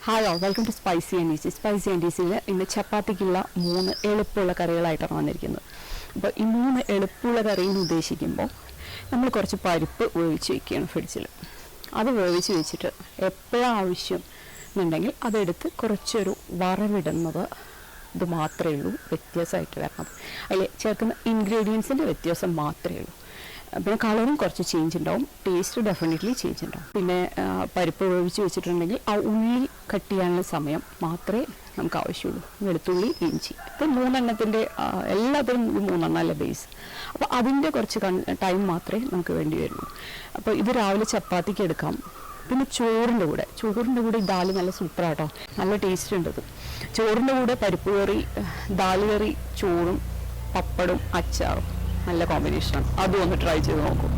Hi all, welcome to spicy and easy. Spicy and ഈസിയിൽ ഇന്ന് ചപ്പാത്തിക്കുള്ള 3 എളുപ്പമുള്ള കറികളായിട്ടാണ് വന്നിരിക്കുന്നത്. അപ്പോൾ ഈ 3 എളുപ്പമുള്ള കറിയെന്ന് ഉദ്ദേശിക്കുമ്പോൾ നമ്മൾ കുറച്ച് പരിപ്പ് വേവിച്ച് വയ്ക്കുകയാണ് ഫ്രിഡ്ജിൽ. അത് വേവിച്ച് വെച്ചിട്ട് എപ്പോഴാണ് ആവശ്യം എന്നുണ്ടെങ്കിൽ അതെടുത്ത് കുറച്ചൊരു വറവിടുന്നത് ഇത് മാത്രമേ ഉള്ളൂ വ്യത്യാസമായിട്ട് വരുന്നത്. അതിൽ ചേർക്കുന്ന ഇൻഗ്രീഡിയൻസിൻ്റെ വ്യത്യാസം മാത്രമേ ഉള്ളൂ. പിന്നെ കളറും കുറച്ച് ചേഞ്ച് ഉണ്ടാവും, ടേസ്റ്റ് ഡെഫിനറ്റ്ലി ചേഞ്ച് ഉണ്ടാവും. പിന്നെ പരിപ്പ് വേവിച്ച് വെച്ചിട്ടുണ്ടെങ്കിൽ ആ ഉള്ളി കട്ട് ചെയ്യാനുള്ള സമയം മാത്രമേ നമുക്ക് ആവശ്യമുള്ളൂ. വെളുത്തുള്ളി, ഇഞ്ചി, ഇപ്പോൾ 3 എല്ലാത്തിനും 3 അല്ല ബേസ്. അപ്പോൾ അതിൻ്റെ കുറച്ച് ടൈം മാത്രമേ നമുക്ക് വേണ്ടി വരുള്ളൂ. അപ്പോൾ ഇത് രാവിലെ ചപ്പാത്തിക്ക് എടുക്കാം. പിന്നെ ചോറിൻ്റെ കൂടെ ഈ ദാൽ നല്ല സൂപ്പറാട്ടോ, നല്ല ടേസ്റ്റ് ഉണ്ട് ഇത്. ചോറിൻ്റെ കൂടെ പരിപ്പ് കറി, ദാൽ കറി, ചോറും പപ്പടും അച്ചാറും നല്ല കോമ്പിനേഷനാണ്. അതും ഒന്ന് ട്രൈ ചെയ്ത് നോക്കും.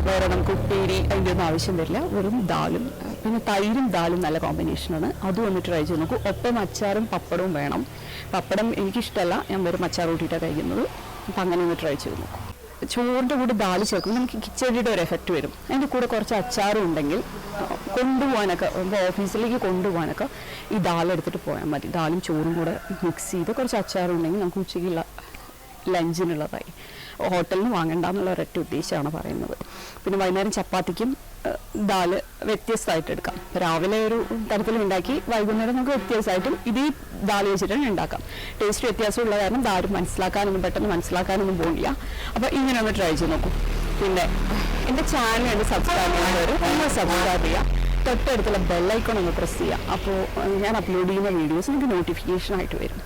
വേറെ നമുക്ക് ഉപ്പേരി അതിൻ്റെ ഒന്നും ആവശ്യം വരില്ല, വെറും ദാലും പിന്നെ തൈരും ദാലും നല്ല കോമ്പിനേഷനാണ്. അതും ഒന്ന് ട്രൈ ചെയ്ത് നോക്കും. ഒപ്പം അച്ചാറും പപ്പടവും വേണം. പപ്പടം എനിക്കിഷ്ടമല്ല, ഞാൻ വെറും അച്ചാർ കൂട്ടിയിട്ടാണ് കഴിക്കുന്നത്. അപ്പം അങ്ങനെ ഒന്ന് ട്രൈ ചെയ്ത് നോക്കും. ചോറിൻ്റെ കൂടെ ദാൽ ചേർക്കുമ്പോൾ നമുക്ക് കിച്ചടിയുടെ ഒരു എഫക്റ്റ് വരും. അതിൻ്റെ കൂടെ കുറച്ച് അച്ചാറും ഉണ്ടെങ്കിൽ കൊണ്ടുപോകാനൊക്കെ, ഓഫീസിലേക്ക് കൊണ്ടുപോകാനൊക്കെ ഈ ദാൽ എടുത്തിട്ട് പോയാൽ മതി. ദാലും ചോറും കൂടെ മിക്സ് ചെയ്ത് കുറച്ച് അച്ചാറും ഉണ്ടെങ്കിൽ നമുക്ക് ഉച്ചയ്ക്കുള്ള ലഞ്ചിനുള്ളതായി. ഹോട്ടലിൽ നിന്ന് വാങ്ങണ്ട എന്നുള്ള ഒരൊറ്റ ഉദ്ദേശമാണ് പറയുന്നത്. പിന്നെ വൈകുന്നേരം ചപ്പാത്തിക്കും ദാൽ വ്യത്യസ്തമായിട്ട് എടുക്കാം. രാവിലെ ഒരു തരത്തിൽ ഉണ്ടാക്കി വൈകുന്നേരം നമുക്ക് വ്യത്യാസമായിട്ടും ഇത് ഈ ദാൽ വെച്ചിട്ട് ഉണ്ടാക്കാം. ടേസ്റ്റ് വ്യത്യാസമുള്ള കാരണം ദാൽ പെട്ടെന്ന് മനസ്സിലാക്കാനൊന്നും പോകില്ല. അപ്പോൾ ഇങ്ങനെ ഒന്ന് ട്രൈ ചെയ്ത് നോക്കും. പിന്നെ എൻ്റെ ചാനൽ സബ്സ്ക്രൈബ് ചെയ്യുന്നവർ ഒന്ന് സബ്സ്ക്രൈബ് ചെയ്യുക, തൊട്ടടുത്തുള്ള ബെല്ലൈക്കൺ ഒന്ന് പ്രസ് ചെയ്യുക. അപ്പോൾ ഞാൻ അപ്ലോഡ് ചെയ്യുന്ന വീഡിയോസ് നിങ്ങൾക്ക് നോട്ടിഫിക്കേഷനായിട്ട് വരും.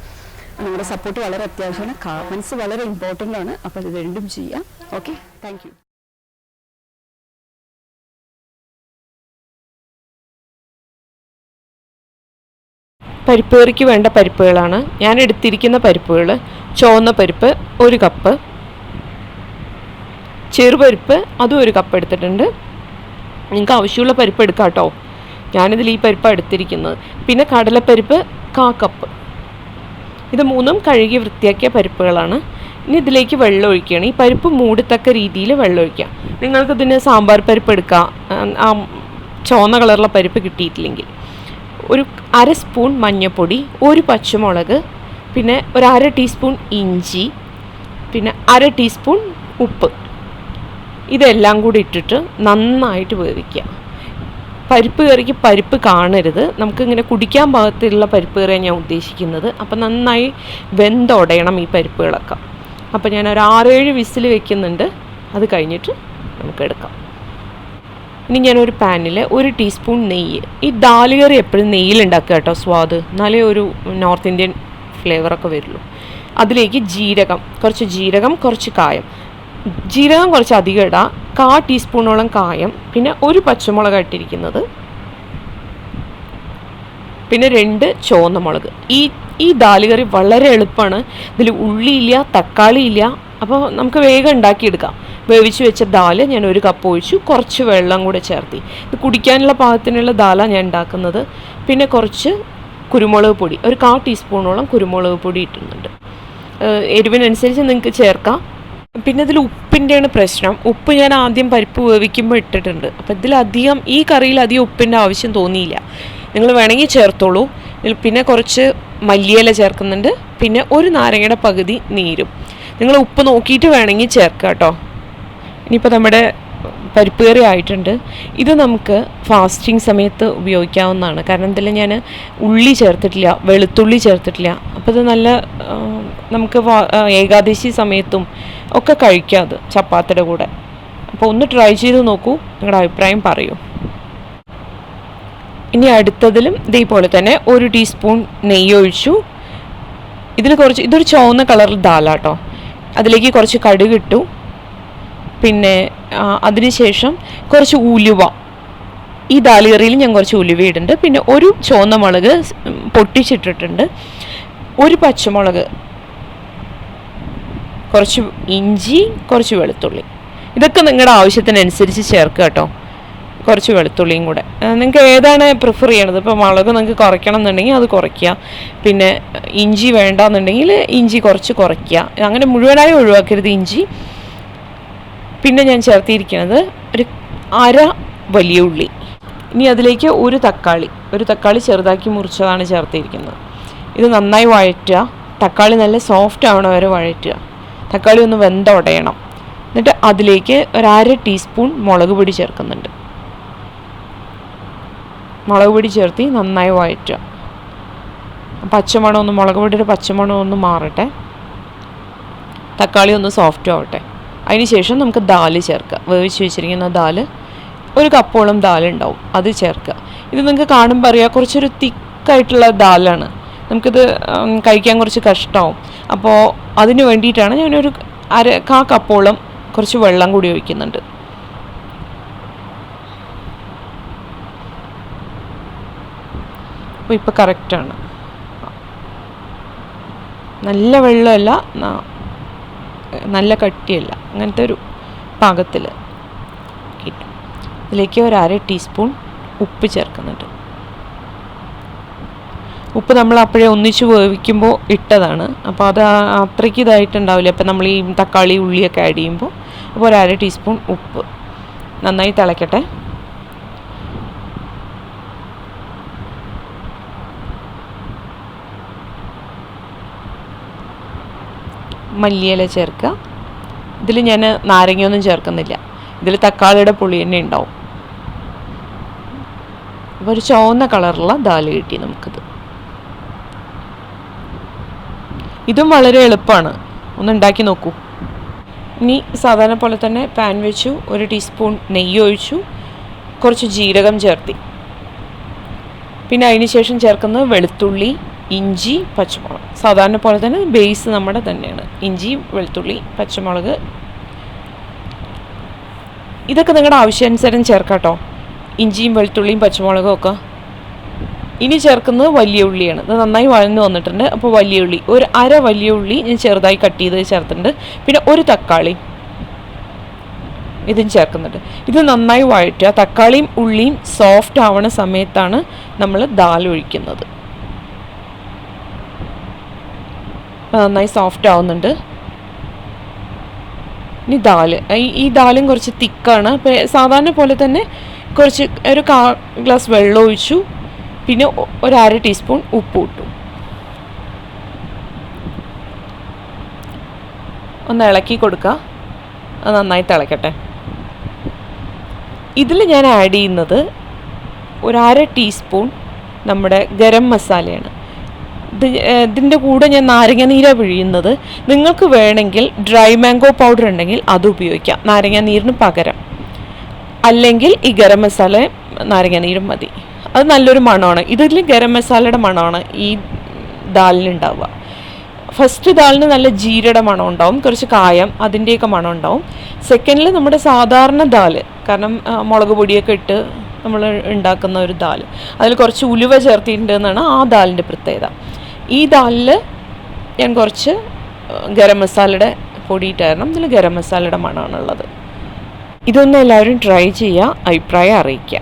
നിങ്ങളുടെ സപ്പോർട്ട് വളരെ അത്യാവശ്യമാണ്. കമൻസ് വളരെ ഇമ്പോർട്ടൻ്റ് ആണ്. അപ്പോൾ ഇത് രണ്ടും ചെയ്യാം. Okay, thank you. പരിപ്പ് കറിക്ക് വേണ്ട പരിപ്പുകളാണ് ഞാൻ എടുത്തിരിക്കുന്ന പരിപ്പുകൾ. ചുവന്ന പരിപ്പ് 1 കപ്പ്, ചെറുപരിപ്പ് അതും 1 കപ്പ് എടുത്തിട്ടുണ്ട്. നിങ്ങൾക്ക് ആവശ്യമുള്ള പരിപ്പ് എടുക്കാം കേട്ടോ. ഞാനിതിൽ ഈ പരിപ്പാണ് എടുത്തിരിക്കുന്നത്. പിന്നെ കടലപ്പരിപ്പ് 1/4 കപ്പ്. ഇത് 3 കഴുകി വൃത്തിയാക്കിയ പരിപ്പുകളാണ്. ഇനി ഇതിലേക്ക് വെള്ളം ഒഴിക്കുകയാണ്. ഈ പരിപ്പ് മൂടത്തക്ക രീതിയിൽ വെള്ളം ഒഴിക്കുക. നിങ്ങൾക്കിതിന് സാമ്പാർ പരിപ്പ് എടുക്കാം, ആ ചുവന്ന കളറുള്ള പരിപ്പ് കിട്ടിയിട്ടില്ലെങ്കിൽ. ഒരു 1/2 സ്പൂൺ മഞ്ഞൾപ്പൊടി, 1 പച്ചമുളക്, പിന്നെ ഒരു 1/2 ടീസ്പൂൺ ഇഞ്ചി, പിന്നെ 1/2 ടീസ്പൂൺ ഉപ്പ്. ഇതെല്ലാം കൂടി ഇട്ടിട്ട് നന്നായിട്ട് വേവിക്കുക. പരിപ്പ് കറിക്ക് പരിപ്പ് കാണരുത്. നമുക്കിങ്ങനെ കുടിക്കാൻ പാകത്തിലുള്ള പരിപ്പ് കറിയാണ് ഞാൻ ഉദ്ദേശിക്കുന്നത്. അപ്പം നന്നായി വെന്തുടയണം ഈ പരിപ്പുകളൊക്കെ. അപ്പം ഞാൻ ഒരു 6-7 വിസിൽ വെക്കുന്നുണ്ട്. അത് കഴിഞ്ഞിട്ട് നമുക്കെടുക്കാം. ഇനി ഞാനൊരു പാനിൽ 1 ടീസ്പൂൺ നെയ്യ്. ഈ ദാൽ കറി എപ്പോഴും നെയ്യിലുണ്ടാക്കുക കേട്ടോ, സ്വാദ് എന്നാലേ ഒരു നോർത്ത് ഇന്ത്യൻ ഫ്ലേവറൊക്കെ വരുള്ളൂ. അതിലേക്ക് കുറച്ച് ജീരകം, കുറച്ച് കായം. ജീരകം കുറച്ച് അധികം ഇടാം, 1/4 ടീസ്പൂണോളം കായം, പിന്നെ 1 പച്ചമുളക് ഇട്ടിരിക്കുന്നത്, പിന്നെ 2 ചുവന്ന മുളക്. ഈ ദാൽ കറി വളരെ എളുപ്പമാണ്. ഇതിൽ ഉള്ളിയില്ല, തക്കാളി ഇല്ല. അപ്പോൾ നമുക്ക് വേഗം ഉണ്ടാക്കിയെടുക്കാം. വേവിച്ച് വെച്ച ദാൽ ഞാൻ 1 കപ്പ് ഒഴിച്ചു, കുറച്ച് വെള്ളം കൂടെ ചേർത്തി. ഇത് കുടിക്കാനുള്ള പാകത്തിനുള്ള ദാലാണ് ഞാൻ ഉണ്ടാക്കുന്നത്. പിന്നെ കുറച്ച് കുരുമുളക് പൊടി, ഒരു 1/4 ടീസ്പൂണോളം കുരുമുളക് പൊടി ഇട്ടുന്നുണ്ട്. എരിവിനനുസരിച്ച് നിങ്ങൾക്ക് ചേർക്കാം. പിന്നെ ഇതിൽ ഉപ്പിൻ്റെയാണ് പ്രശ്നം. ഉപ്പ് ഞാൻ ആദ്യം പരിപ്പ് വേവിക്കുമ്പോൾ ഇട്ടിട്ടുണ്ട്. അപ്പോൾ ഈ കറിയിൽ അധികം ഉപ്പിൻ്റെ ആവശ്യം തോന്നിയില്ല. നിങ്ങൾ വേണമെങ്കിൽ ചേർത്തോളൂ. പിന്നെ കുറച്ച് മല്ലിയില ചേർക്കുന്നുണ്ട്, പിന്നെ 1 നാരങ്ങയുടെ പകുതി നീരും. നിങ്ങൾ ഉപ്പ് നോക്കിയിട്ട് വേണമെങ്കിൽ ചേർക്കുക കേട്ടോ. ഇനിയിപ്പോൾ നമ്മുടെ പരിപ്പ് കറി ആയിട്ടുണ്ട്. ഇത് നമുക്ക് ഫാസ്റ്റിംഗ് സമയത്ത് ഉപയോഗിക്കാവുന്നതാണ്. കാരണം എന്തെല്ലാം ഞാൻ ഉള്ളി ചേർത്തിട്ടില്ല, വെളുത്തുള്ളി ചേർത്തിട്ടില്ല. അപ്പോൾ ഇത് നല്ല നമുക്ക് ഏകാദശി സമയത്തും ഒക്കെ കഴിക്കാം അത് ചപ്പാത്തിയുടെ കൂടെ. അപ്പോൾ ഒന്ന് ട്രൈ ചെയ്ത് നോക്കൂ, നിങ്ങളുടെ അഭിപ്രായം പറയൂ. ഇനി അടുത്തതിലും ഇതേപോലെ തന്നെ 1 ടീസ്പൂൺ നെയ്യ് ഒഴിച്ചു. ഇതൊരു ചുവന്ന കളറിൽ ദാലാട്ടോ. അതിലേക്ക് കുറച്ച് കടുക് ഇട്ടു. പിന്നെ അതിനുശേഷം കുറച്ച് ഉലുവ. ഈ ദാൽ കറിയിൽ ഞാൻ കുറച്ച് ഉലുവ ഇടുന്നുണ്ട്. പിന്നെ 1 ചുവന്ന മുളക് പൊട്ടിച്ചിട്ടിട്ടുണ്ട്, 1 പച്ചമുളക്, കുറച്ച് ഇഞ്ചി, കുറച്ച് വെളുത്തുള്ളി. ഇതൊക്കെ നിങ്ങളുടെ ആവശ്യത്തിനനുസരിച്ച് ചേർക്കുക കേട്ടോ. കുറച്ച് വെളുത്തുള്ളിയും കൂടെ. നിങ്ങൾക്ക് ഏതാണ് പ്രിഫർ ചെയ്യണത്? ഇപ്പോൾ മുളക് നിങ്ങൾക്ക് കുറയ്ക്കണം എന്നുണ്ടെങ്കിൽ അത് കുറയ്ക്കുക. പിന്നെ ഇഞ്ചി വേണ്ടെന്നുണ്ടെങ്കിൽ ഇഞ്ചി കുറയ്ക്കുക. അങ്ങനെ മുഴുവനായി ഒഴിവാക്കരുത് ഇഞ്ചി. പിന്നെ ഞാൻ ചേർത്തിരിക്കുന്നത് ഒരു 1/2 വലിയ ഉള്ളി. ഇനി അതിലേക്ക് ഒരു തക്കാളി ചെറുതാക്കി മുറിച്ചതാണ് ചേർത്തിരിക്കുന്നത്. ഇത് നന്നായി വഴറ്റുക. തക്കാളി നല്ല സോഫ്റ്റ് ആവണ വരെ വഴറ്റുക. തക്കാളി ഒന്ന് വെന്തുടയണം. എന്നിട്ട് അതിലേക്ക് ഒരു 1/2 ടീസ്പൂൺ മുളക് പൊടി ചേർക്കുന്നുണ്ട്. മുളക് പൊടി ചേർത്ത് നന്നായി വഴറ്റുക. മുളക് പൊടിയുടെ പച്ചമണം ഒന്ന് മാറട്ടെ, തക്കാളി ഒന്ന് സോഫ്റ്റ് ആവട്ടെ. അതിന് ശേഷം നമുക്ക് ദാൽ ചേർക്കുക. വേവിച്ച് വെച്ചിരിക്കുന്ന ദാൽ, 1 കപ്പോളം ദാൽ ഉണ്ടാവും, അത് ചേർക്കുക. ഇത് നിങ്ങൾക്ക് കാണുമ്പോൾ അറിയാം കുറച്ചൊരു തിക്കായിട്ടുള്ള ദാലാണ്. നമുക്കിത് കഴിക്കാൻ കുറച്ച് കഷ്ടമാവും. അപ്പോൾ അതിന് വേണ്ടിയിട്ടാണ് ഞാനൊരു 1/4 കപ്പോളം കുറച്ച് വെള്ളം കൂടി ഒഴിക്കുന്നുണ്ട്. അപ്പോൾ ഇപ്പോൾ കറക്റ്റാണ്. നല്ല വെള്ളമല്ല, നല്ല കട്ടിയല്ല, അങ്ങനത്തെ ഒരു പാകത്തിൽ കിട്ടും. ഇതിലേക്ക് ഒരു 1/2 ടീസ്പൂൺ ഉപ്പ് ചേർക്കുന്നുണ്ട്. ഉപ്പ് നമ്മൾ അപ്പോഴേ ഒന്നിച്ച് വേവിക്കുമ്പോൾ ഇട്ടതാണ്, അപ്പോൾ അത് അത്രയ്ക്ക് ഇതായിട്ടുണ്ടാവില്ല. അപ്പോൾ നമ്മൾ ഈ തക്കാളി ഉള്ളിയൊക്കെ ആഡ് ചെയ്യുമ്പോൾ. അപ്പോൾ ഒരു 1/2 ടീസ്പൂൺ ഉപ്പ്. നന്നായി തിളയ്ക്കട്ടെ. മല്ലിയില ചേർക്കുക. ഇതിൽ ഞാൻ നാരങ്ങയൊന്നും ചേർക്കുന്നില്ല, ഇതിൽ തക്കാളിയുടെ പുളി തന്നെ ഉണ്ടാവും. അപ്പോൾ ഒരു ചുവന്ന കളറുള്ള ദാൽ കിട്ടി നമുക്കിത്. ഇതും വളരെ എളുപ്പമാണ്, ഒന്ന് ഉണ്ടാക്കി നോക്കൂ. ഇനി സാധാരണ പോലെ തന്നെ പാൻ വെച്ചു, 1 ടീസ്പൂൺ നെയ്യ് ഒഴിച്ചു, കുറച്ച് ജീരകം ചേർത്തി. പിന്നെ അതിന് ശേഷം ചേർക്കുന്നത് വെളുത്തുള്ളി, ഇഞ്ചി, പച്ചമുളക്. സാധാരണ പോലെ തന്നെ ബേസ് നമ്മുടെ തന്നെയാണ്, ഇഞ്ചി, വെളുത്തുള്ളി, പച്ചമുളക്. ഇതൊക്കെ നിങ്ങളുടെ ആവശ്യാനുസരണം ചേർക്കാം കേട്ടോ, ഇഞ്ചിയും വെളുത്തുള്ളിയും പച്ചമുളകും ഒക്കെ. ഇനി ചേർക്കുന്നത് വലിയ ഉള്ളിയാണ്. ഇത് നന്നായി വഴന്ന് വന്നിട്ടുണ്ട്. അപ്പോൾ വലിയ ഉള്ളി, ഒരു 1/2 വലിയ ഉള്ളി ഞാൻ ചെറുതായി കട്ട് ചെയ്ത് ചേർത്തിട്ടുണ്ട്. പിന്നെ 1 തക്കാളി ഇതും ചേർക്കുന്നുണ്ട്. ഇത് നന്നായി വഴറ്റുക. തക്കാളിയും ഉള്ളിയും സോഫ്റ്റ് ആവണ സമയത്താണ് നമ്മൾ ദാൽ ഒഴിക്കുന്നത്. നന്നായി സോഫ്റ്റ് ആവുന്നുണ്ട്. ഇനി ഈ ദാലും കുറച്ച് തിക്കാണ്. അപ്പോൾ സാധാരണ പോലെ തന്നെ കുറച്ച് ഒരു 1/4 ഗ്ലാസ് വെള്ളം ഒഴിച്ചു. പിന്നെ ഒരു 1/2 ടീസ്പൂൺ ഉപ്പ് ഇട്ടു. ഒന്ന് ഇളക്കി കൊടുക്കുക. അത് നന്നായി തിളക്കട്ടെ. ഇതിൽ ഞാൻ ആഡ് ചെയ്യുന്നത് ഒരു 1/2 ടീസ്പൂൺ നമ്മുടെ ഗരം മസാലയാണ്. ഇതിൻ്റെ കൂടെ ഞാൻ നാരങ്ങ നീരാണ് പിഴിയുന്നത്. നിങ്ങൾക്ക് വേണമെങ്കിൽ ഡ്രൈ മാംഗോ പൗഡർ ഉണ്ടെങ്കിൽ അത് ഉപയോഗിക്കാം നാരങ്ങ നീരിന് പകരം. അല്ലെങ്കിൽ ഈ ഗരം മസാല നാരങ്ങ നീരും മതി. അത് നല്ലൊരു മണമാണ്. ഇതിൽ ഗരം മസാലയുടെ മണമാണ് ഈ ദാലിനുണ്ടാവുക. ഫസ്റ്റ് ദാലിന് നല്ല ജീരയുടെ മണം ഉണ്ടാവും, കുറച്ച് കായം അതിൻ്റെയൊക്കെ മണം ഉണ്ടാവും. സെക്കൻഡിൽ നമ്മുടെ സാധാരണ ദാൽ, കാരണം മുളക് പൊടിയൊക്കെ ഇട്ട് നമ്മൾ ഉണ്ടാക്കുന്ന ഒരു ദാൽ, അതിൽ കുറച്ച് ഉലുവ ചേർത്തിട്ടുണ്ട് എന്നാണ് ആ ദാലിൻ്റെ പ്രത്യേകത. ഈ ദാലിൽ ഞാൻ കുറച്ച് ഗരം മസാലയുടെ പൊടിയിട്ടായിരുന്നു, ഇതിൽ ഗരം മസാലയുടെ മണമാണുള്ളത്. ഇതൊന്നും എല്ലാവരും ട്രൈ ചെയ്യുക, അഭിപ്രായം അറിയിക്കുക.